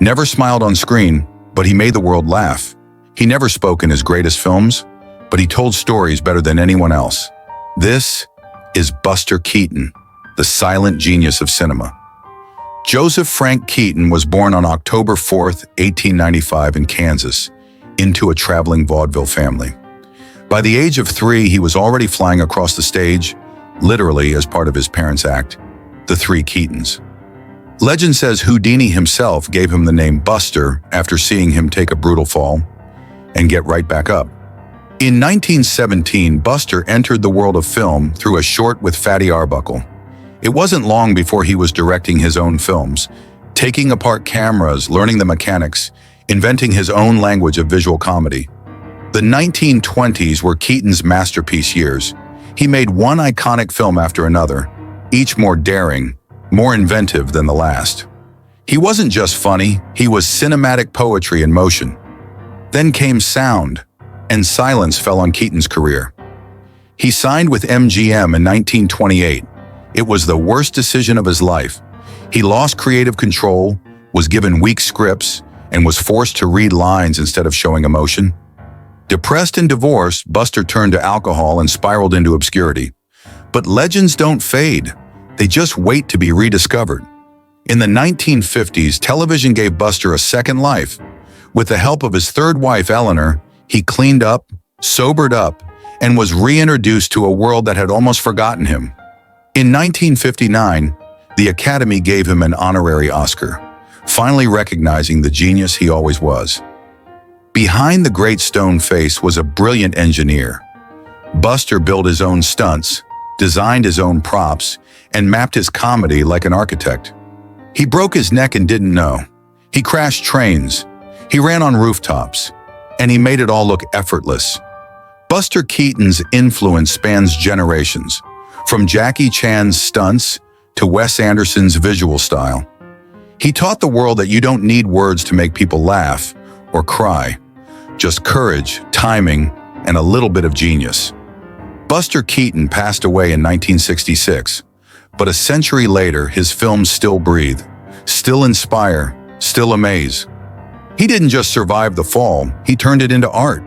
Never smiled on screen, but he made the world laugh. He never spoke in his greatest films, but he told stories better than anyone else. This is Buster Keaton, the silent genius of cinema. Joseph Frank Keaton was born on October 4th, 1895 in Kansas, into a traveling vaudeville family. By the age of 3, he was already flying across the stage, literally as part of his parents' act, The Three Keatons. Legend says Houdini himself gave him the name Buster after seeing him take a brutal fall and get right back up. In 1917, Buster entered the world of film through a short with Fatty Arbuckle. It wasn't long before he was directing his own films, taking apart cameras, learning the mechanics, inventing his own language of visual comedy. The 1920s were Keaton's masterpiece years. He made one iconic film after another, each more daring, more inventive than the last. He wasn't just funny, he was cinematic poetry in motion. Then came sound, and silence fell on Keaton's career. He signed with MGM in 1928. It was the worst decision of his life. He lost creative control, was given weak scripts, and was forced to read lines instead of showing emotion. Depressed and divorced, Buster turned to alcohol and spiraled into obscurity. But legends don't fade. They just wait to be rediscovered. In the 1950s, television gave Buster a second life. With the help of his third wife, Eleanor, he cleaned up, sobered up, and was reintroduced to a world that had almost forgotten him. In 1959, the Academy gave him an honorary Oscar, finally recognizing the genius he always was. Behind the great stone face was a brilliant engineer. Buster built his own stunts, designed his own props, and mapped his comedy like an architect. He broke his neck and didn't know. He crashed trains. He ran on rooftops. And he made it all look effortless. Buster Keaton's influence spans generations, from Jackie Chan's stunts to Wes Anderson's visual style. He taught the world that you don't need words to make people laugh or cry, just courage, timing, and a little bit of genius. Buster Keaton passed away in 1966, but a century later, his films still breathe, still inspire, still amaze. He didn't just survive the fall, he turned it into art.